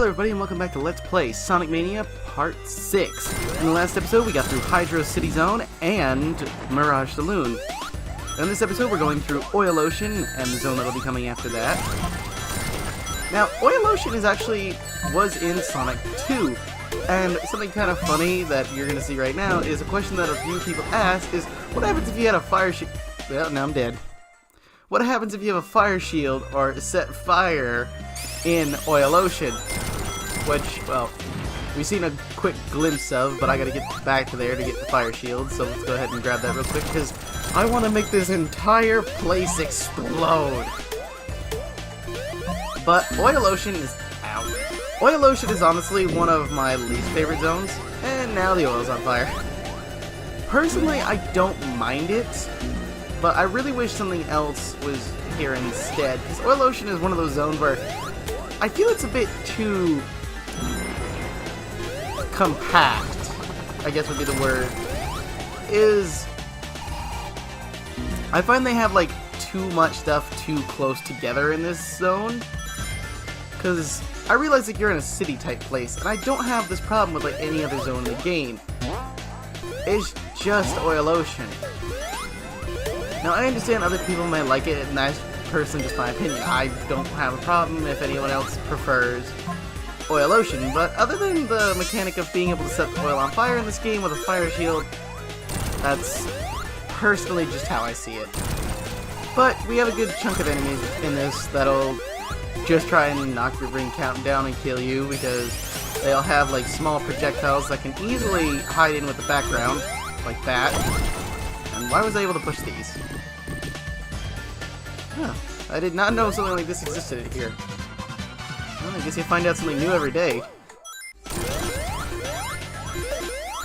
Hello everybody and welcome back to Let's Play Sonic Mania Part 6. In the last episode we got through Hydro City Zone and Mirage Saloon. In this episode we're going through Oil Ocean and the zone that'll be coming after that. Now Oil Ocean was in Sonic 2, and something kind of funny that you're going to see right now is a question that a few people ask is, what happens if you had a fire shield? Well, now I'm dead. What happens if you have a fire shield or set fire in Oil Ocean? Which, well, we've seen a quick glimpse of, but I gotta get back to there to get the fire shield, so let's go ahead and grab that real quick, because I want to make this entire place explode. But Oil Ocean is out. Oil Ocean is honestly one of my least favorite zones, and now the oil's on fire. Personally, I don't mind it, but I really wish something else was here instead, because Oil Ocean is one of those zones where I feel it's a bit too compact, I guess would be the word. I find they have like too much stuff too close together in this zone, because I realize that you're in a city type place, and I don't have this problem with like any other zone in the game. It's just Oil Ocean. Now I understand other people might like it, and that's personally just my opinion. I don't have a problem if anyone else prefers Oil Ocean, but other than the mechanic of being able to set the oil on fire in this game with a fire shield, that's personally just how I see it. But we have a good chunk of enemies in this that'll just try and knock your ring count down and kill you, because they'll have like small projectiles that can easily hide in with the background, like that. And why was I able to push these? Huh. I did not know something like this existed here. Well, I guess you find out something new every day.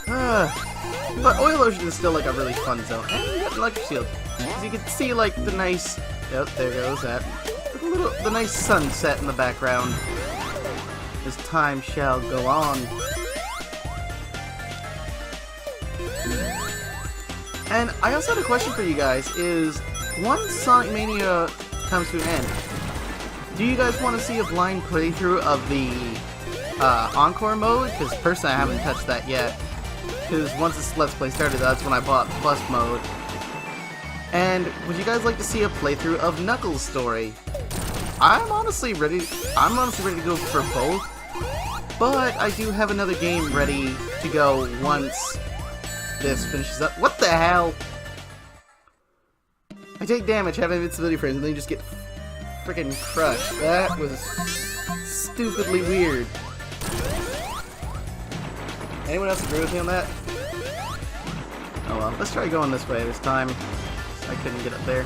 But Oil Ocean is still like a really fun zone. And you got an electric shield. As you can see, like the nice, yep, there goes that. The nice sunset in the background. As time shall go on. And I also had a question for you guys: is once Sonic Mania comes to an end, do you guys want to see a blind playthrough of the Encore mode? Because personally I haven't touched that yet. Because once this Let's Play started, that's when I bought Plus mode. And would you guys like to see a playthrough of Knuckles' story? I'm honestly ready to go for both. But I do have another game ready to go once this finishes up. What the hell? I take damage, have invincibility frames, and then you just get freaking crushed. That was stupidly weird. Anyone else agree with me on that? Oh well, let's try going this way this time. I couldn't get up there.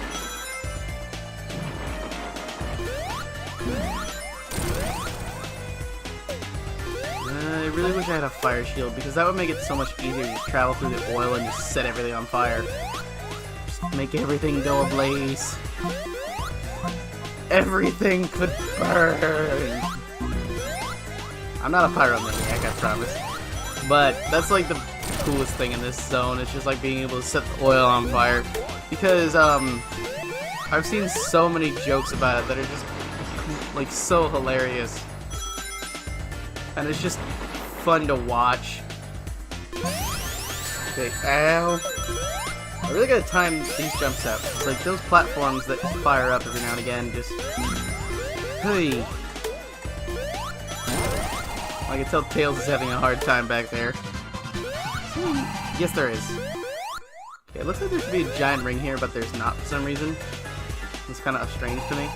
I really wish I had a fire shield, because that would make it so much easier to just travel through the oil and just set everything on fire. Just make everything go ablaze. Everything could burn. I'm not a pyromaniac, I promise. But that's like the coolest thing in this zone. It's just like being able to set the oil on fire. Because I've seen so many jokes about it that are just like so hilarious. And it's just fun to watch. Okay, ow. I really gotta time these jumps out. It's like those platforms that fire up every now and again, just... Hey. I can tell Tails is having a hard time back there. Yes, there is. Okay, it looks like there should be a giant ring here, but there's not for some reason. It's kind of strange to me.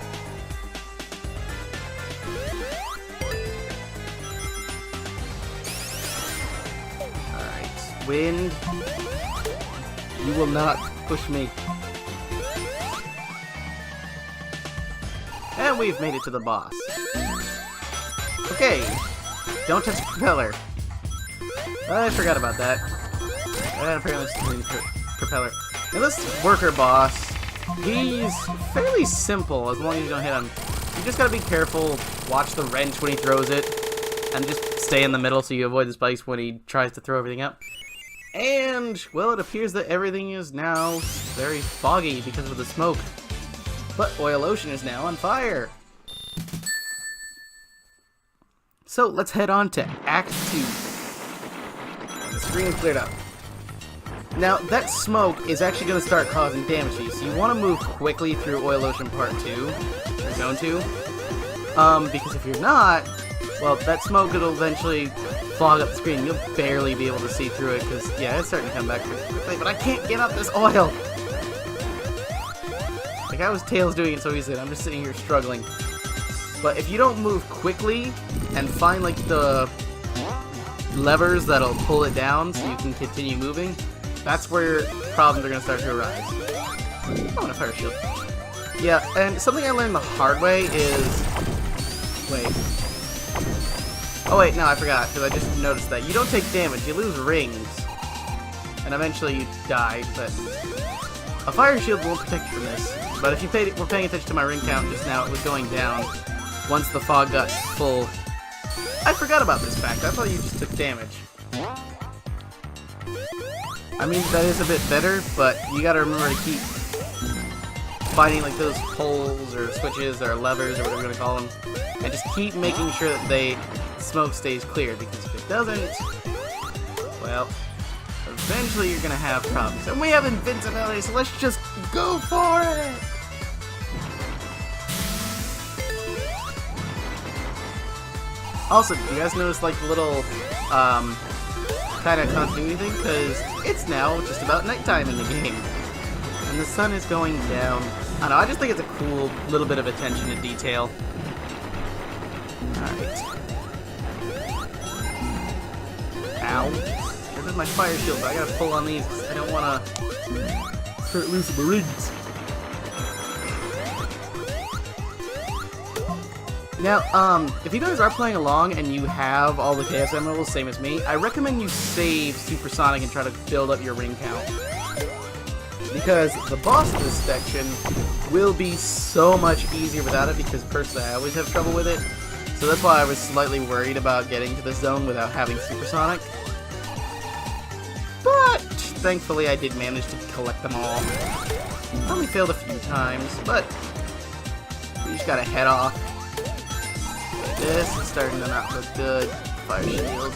Alright, wind. You will not push me. And we've made it to the boss. Okay, don't touch the propeller. I forgot about that. Apparently it's the propeller. Now this worker boss, he's fairly simple as long as you don't hit him. You just gotta be careful, watch the wrench when he throws it, and just stay in the middle so you avoid the spikes when he tries to throw everything up. And, well, it appears that everything is now very foggy because of the smoke. But Oil Ocean is now on fire. So let's head on to Act 2. The screen is cleared up. Now, that smoke is actually going to start causing damage to you, so you want to move quickly through Oil Ocean Part 2, or Zone 2, because if you're not, well, that smoke will eventually fog up the screen. You'll barely be able to see through it, because, yeah, it's starting to come back pretty quickly, but I can't get up this oil! Like, how is Tails doing it so easily? I'm just sitting here struggling. But if you don't move quickly and find, like, the levers that'll pull it down so you can continue moving, that's where problems are going to start to arise. Oh, and a fire shield. Yeah, and something I learned the hard way is... Wait. Oh wait, no, I forgot, because I just noticed that. You don't take damage, you lose rings. And eventually you die, but... A fire shield won't protect you from this. But if you were paying attention to my ring count just now, it was going down once the fog got full. I forgot about this fact. I thought you just took damage. I mean, that is a bit better, but you gotta remember to keep finding like those poles or switches or levers or whatever you're gonna call them, and just keep making sure that smoke stays clear, because if it doesn't, well, eventually you're gonna have problems. And we have invincibility, so let's just go for it! Also, do you guys notice like the little kind of continuity thing? Because it's now just about nighttime in the game. And the sun is going down. I don't know, I just think it's a cool little bit of attention to detail. Alright. Ow. There's my fire shield, but I gotta pull on these because I don't want to start losing my rings. Now, if you guys are playing along and you have all the Chaos Emeralds, same as me, I recommend you save Supersonic and try to build up your ring count. Because the boss of this section will be so much easier without it, because personally I always have trouble with it. So that's why I was slightly worried about getting to this zone without having Supersonic. But, thankfully I did manage to collect them all. I only failed a few times, but we just gotta head off. This is starting to not look good. Fire shield.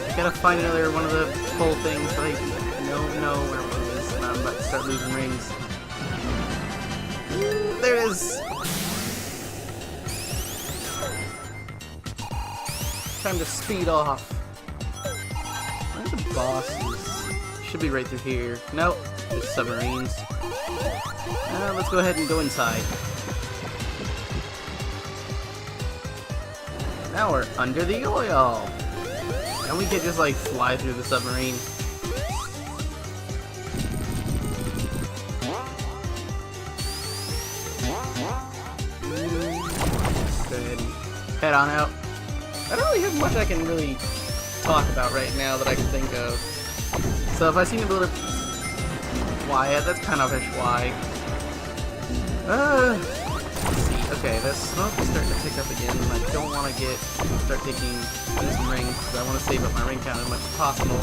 I gotta find another one of the pole things, but I don't know where one is, and I'm about to start losing rings. There it is! Time to speed off. Where's the bosses? Should be right through here. Nope, just submarines. Let's go ahead and go inside. Now we're under the oil! And we can just like fly through the submarine. Go ahead and head on out. I don't really have much I can really talk about right now that I can think of. So if I seem to be able to... Wyatt, that's kind of ish why. Let's see. Okay, that smoke is starting to pick up again, and I don't want to start taking this ring, because I want to save up my ring count as much as possible.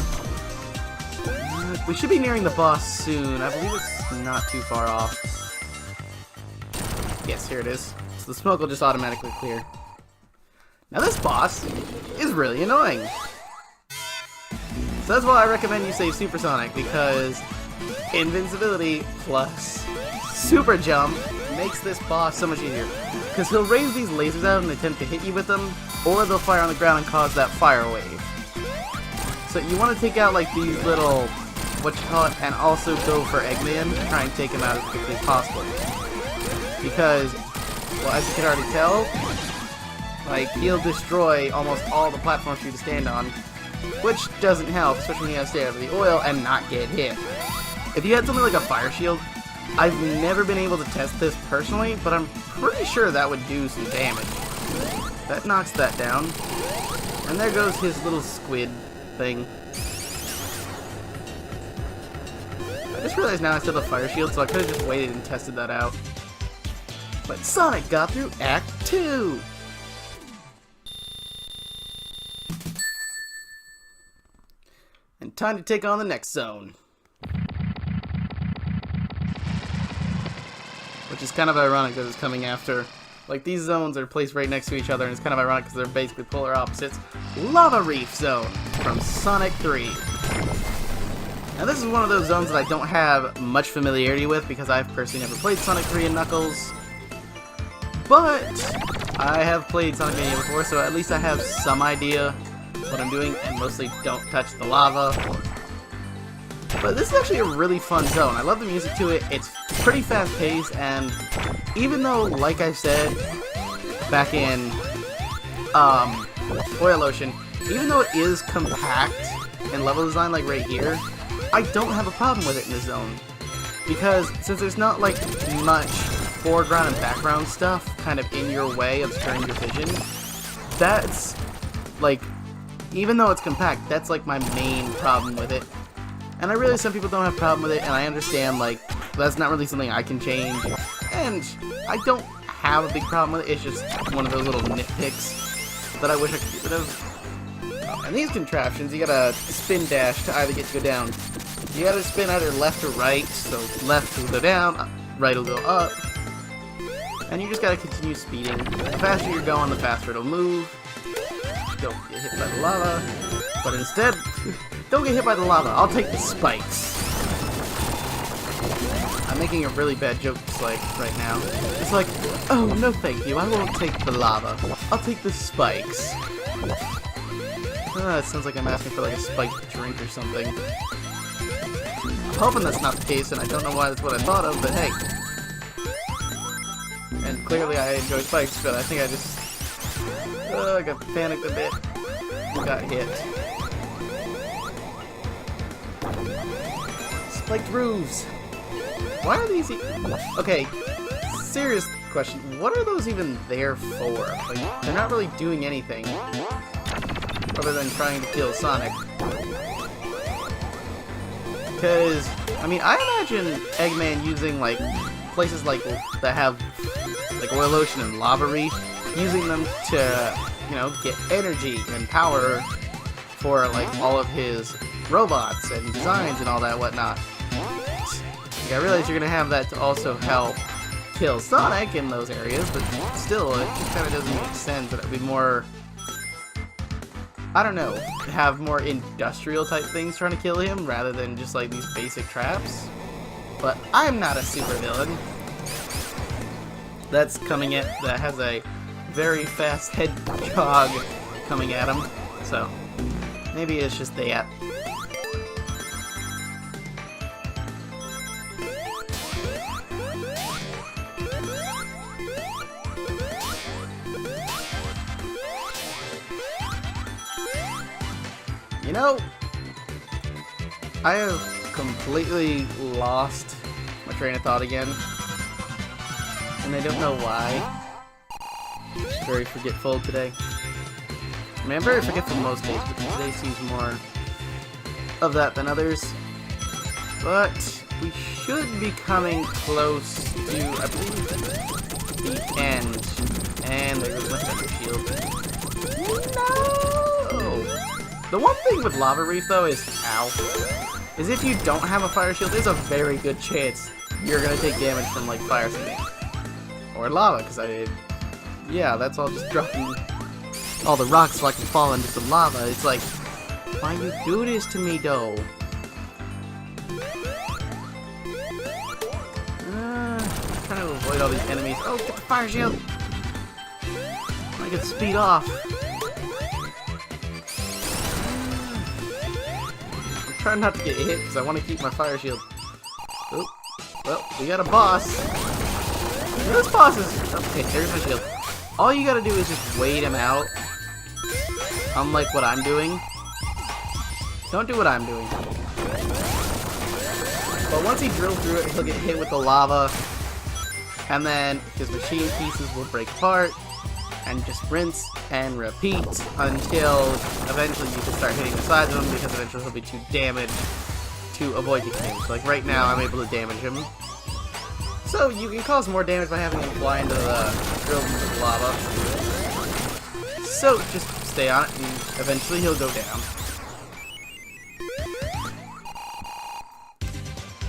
We should be nearing the boss soon. I believe it's not too far off. Yes, here it is. So the smoke will just automatically clear. Now this boss is really annoying. So that's why I recommend you save Supersonic, because invincibility plus super jump makes this boss so much easier. Because he'll raise these lasers out and attempt to hit you with them, or they'll fire on the ground and cause that fire wave. So you want to take out like these little, and also go for Eggman to try and take him out as quickly as possible. Because, well, as you can already tell, like, he'll destroy almost all the platforms for you to stand on, which doesn't help, especially when you have to stay out of the oil and not get hit. If you had something like a fire shield, I've never been able to test this personally, but I'm pretty sure that would do some damage. That knocks that down. And there goes his little squid thing. I just realized now I still have a fire shield, so I could have just waited and tested that out. But Sonic got through Act 2! And time to take on the next zone. Which is kind of ironic that it's coming after Like, these zones are placed right next to each other, and it's kind of ironic because they're basically polar opposites. Lavareef Zone from Sonic 3. Now, this is one of those zones that I don't have much familiarity with because I've personally never played Sonic 3 and Knuckles. But I have played Sonic Mania before, so at least I have some idea what I'm doing, and mostly don't touch the lava. But this is actually a really fun zone. I love the music to it. It's pretty fast-paced, and even though, like I said back in Oil Ocean, even though it is compact in level design, like right here, I don't have a problem with it in this zone. Because since there's not like much foreground and background stuff kind of in your way, obscuring your vision, that's like, even though it's compact, that's like my main problem with it. And I realize some people don't have a problem with it, and I understand, like, that's not really something I can change. And I don't have a big problem with it, it's just one of those little nitpicks that I wish I could get rid of. And these contraptions, you gotta spin dash to either get to go down. You gotta spin either left or right, so left will go down, right will go up. And you just gotta continue speeding. The faster you're going, the faster it'll move. Don't get hit by the lava. But instead, don't get hit by the lava. I'll take the spikes. I'm making a really bad joke just like right now. It's like, oh, no thank you. I won't take the lava. I'll take the spikes. It sounds like I'm asking for like a spiked drink or something. I'm hoping that's not the case, and I don't know why that's what I thought of, but hey. And clearly I enjoy spikes, but I think I just... I got panicked a bit. Got hit. Spiked roofs. Why are these okay, serious question. What are those even there for? Like, they're not really doing anything other than trying to kill Sonic. Because, I mean, I imagine Eggman using, like, places like that have, like, Oil Ocean and Lavareef, using them to, you know, get energy and power for, like, all of his robots and designs and all that whatnot. Like, I realize you're gonna have that to also help kill Sonic in those areas, but still, it just kind of doesn't make sense that it would be more, I don't know, have more industrial type things trying to kill him rather than just like these basic traps. But I'm not a supervillain. That's coming at, that has a very fast hedgehog coming at him, so maybe it's just that. You know, I have completely lost my train of thought again, and I don't know why. I'm just very forgetful today. I mean, I'm very forgetful most days, but today seems more of that than others. But we should be coming close to, I believe, the end. And there goes my Thunder Shield. No! The one thing with Lavareef, though, is, is if you don't have a fire shield, there's a very good chance you're gonna take damage from, like, fire spinning. Or lava, because yeah, that's all just dropping all the rocks so I can fall into some lava. It's like, why you do this to me, though? I'm trying to avoid all these enemies. Oh, get the fire shield! I can speed off. I'm trying not to get hit because I want to keep my fire shield. Oh, well, we got a boss. This boss is... Okay, there's my shield. All you gotta do is just wait him out. Unlike what I'm doing. Don't do what I'm doing. But once he drills through it, he'll get hit with the lava. And then his machine pieces will break apart. And just rinse and repeat until eventually you can start hitting the sides of him because eventually he'll be too damaged to avoid getting damaged. Like right now, I'm able to damage him. So you can cause more damage by having him fly into the drill into the lava. So just stay on it and eventually he'll go down.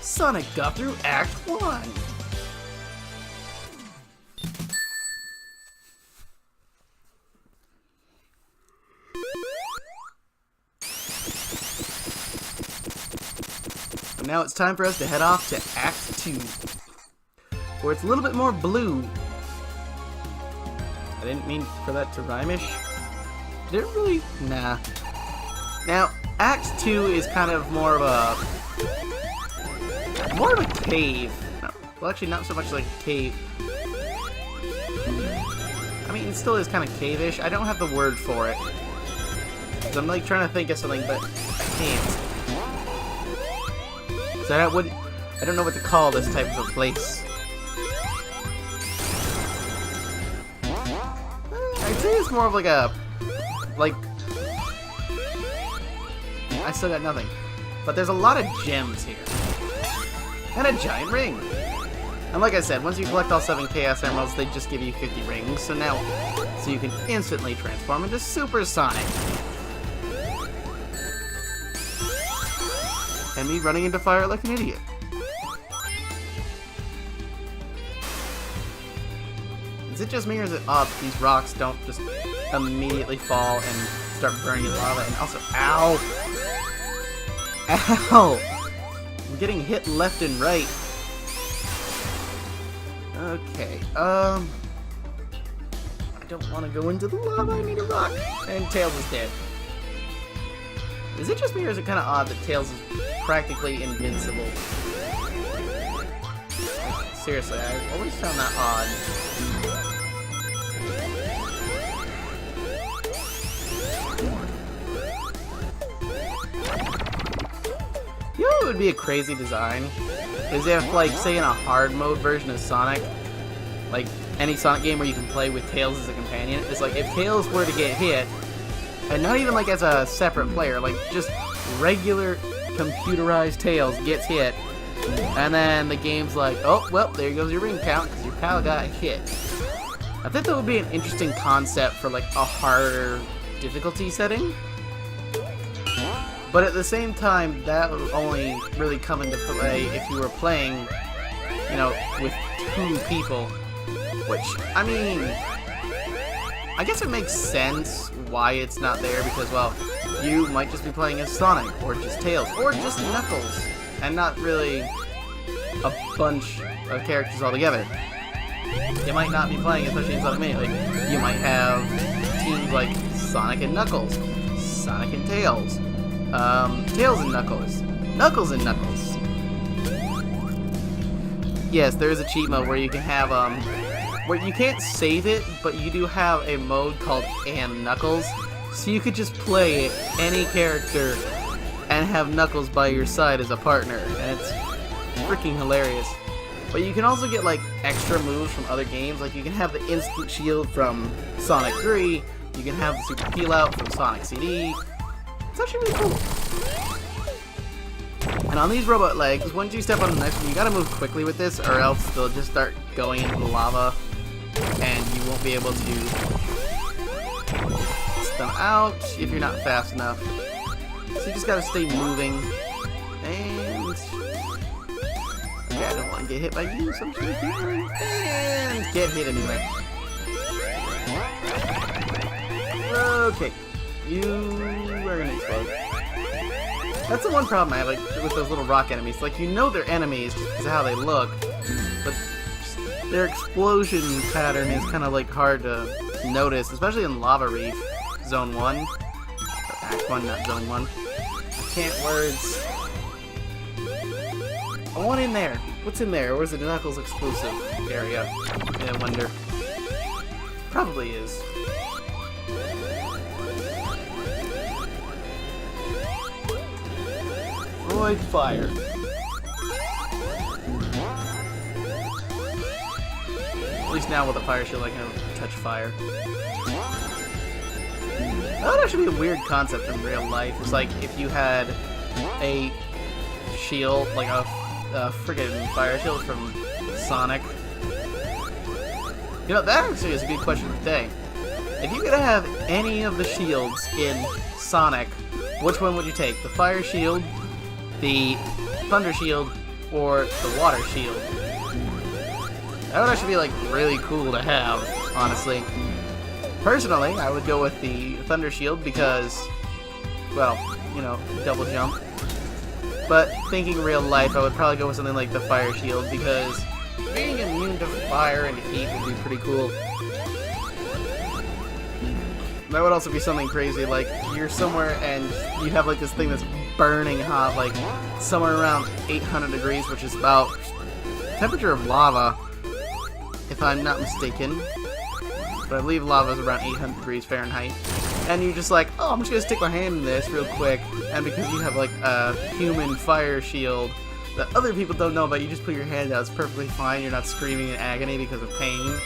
Sonic got through Act 1. now it's time for us to head off to Act 2, where it's a little bit more blue. I didn't mean for that to rhyme-ish. Did it really? Nah. Now, Act 2 is kind of more of a cave. No, well, actually, not so much like a cave. I mean, it still is kind of cave-ish. I don't have the word for it. So I'm like trying to think of something, but I can't. So I don't know what to call this type of a place. I'd say it's more of like a, I still got nothing. But there's a lot of gems here. And a giant ring. And like I said, once you collect all 7 Chaos Emeralds, they just give you 50 rings. So you can instantly transform into Super Sonic. And me running into fire like an idiot. Is it just me, or is it odd these rocks don't just immediately fall and start burning in lava? And also, ow! Ow! I'm getting hit left and right. Okay, I don't want to go into the lava, I need a rock. And Tails is dead. Is it just me, or is it kind of odd that Tails is practically invincible? Like, seriously, I've always found that odd. You know what would be a crazy design? Is if, like, say in a hard mode version of Sonic, like any Sonic game where you can play with Tails as a companion, it's like if Tails were to get hit, and not even like as a separate player, like just regular computerized Tails gets hit, and then the game's like, oh, well, there goes your ring count because your pal got hit. I think that would be an interesting concept for like a harder difficulty setting. But at the same time, that would only really come into play if you were playing, you know, with 2 people. Which, I mean, I guess it makes sense why it's not there, because, well, you might just be playing as Sonic, or just Tails, or just Knuckles, and not really a bunch of characters altogether. You might not be playing, especially in Sonic Mania. Like, you might have teams like Sonic and Knuckles, Sonic and Tails, Tails and Knuckles, Knuckles and Knuckles. Yes, there is a cheat mode where you can have, where you can't save it, but you do have a mode called And Knuckles, so you could just play any character and have Knuckles by your side as a partner, and it's freaking hilarious. But you can also get, like, extra moves from other games, like you can have the Instant Shield from Sonic 3, you can have the Super Peel Out from Sonic CD. It's actually really cool. And on these robot legs, once you step on the next one, you gotta move quickly with this, or else they'll just start going into the lava, and you won't be able to spin out if you're not fast enough. So you just gotta stay moving. And okay, I don't want to get hit by you, so I'm just gonna keep moving. And get hit anyway. Okay, you are gonna explode. That's the one problem I have, like, with those little rock enemies. Like, you know they're enemies just because of how they look, but their explosion pattern is kind of, like, hard to notice, especially in Lavareef, Zone 1. Or Act 1, not Zone 1. I can't words. I want in there. What's in there? Or is it a Knuckles exclusive area? I wonder. Probably is. Avoid fire. At least now with a fire shield I can touch fire. That would actually be a weird concept in real life. It's like if you had a shield, like a friggin' fire shield from Sonic. You know, that actually is a good question of the day. If you could have any of the shields in Sonic, which one would you take? The fire shield, the thunder shield, or the water shield? That would actually be, like, really cool to have, honestly. Personally, I would go with the thunder shield because, well, you know, double jump. But thinking real life, I would probably go with something like the fire shield, because being immune to fire and heat would be pretty cool. That would also be something crazy, like you're somewhere and you have like this thing that's burning hot, like somewhere around 800 degrees, which is about temperature of lava, if I'm not mistaken. But I believe lava is around 800 degrees Fahrenheit. And you're just like, oh, I'm just gonna stick my hand in this real quick. And because you have like a human fire shield that other people don't know about, you just put your hand out, it's perfectly fine. You're not screaming in agony because of pain.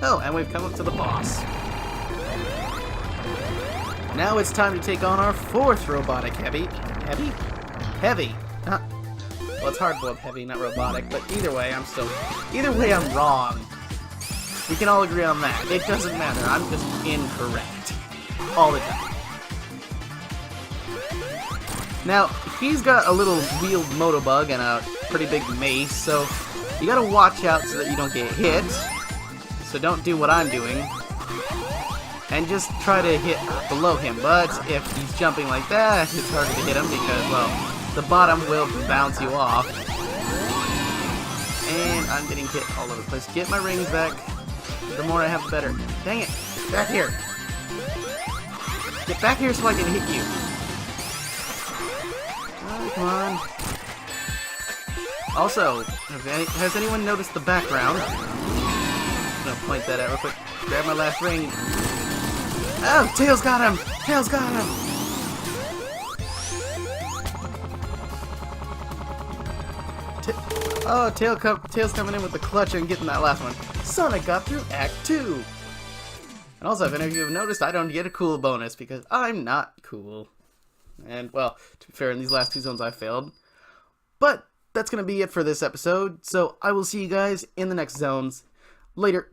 Oh, and we've come up to the boss. Now it's time to take on our fourth robotic heavy. Heavy? Heavy. Well, it's hard-boiled heavy, not robotic, but either way, I'm wrong. We can all agree on that. It doesn't matter. I'm just incorrect. All the time. Now, he's got a little wheeled motobug and a pretty big mace, so you gotta watch out so that you don't get hit. So don't do what I'm doing. And just try to hit below him. But if he's jumping like that, it's harder to hit him because, well, the bottom will bounce you off. And I'm getting hit all over the place. Get my rings back. The more I have, the better. Dang it! Back here! Get back here so I can hit you. Oh, come on. Also, has anyone noticed the background? I'm gonna point that out real quick. Grab my last ring. Oh, Tails got him! Tails got him! Tails coming in with the clutch and getting that last one. Sonic got through Act 2! And also, if any of you have noticed, I don't get a cool bonus because I'm not cool. And, well, to be fair, in these last two zones I failed. But that's going to be it for this episode, so I will see you guys in the next zones. Later.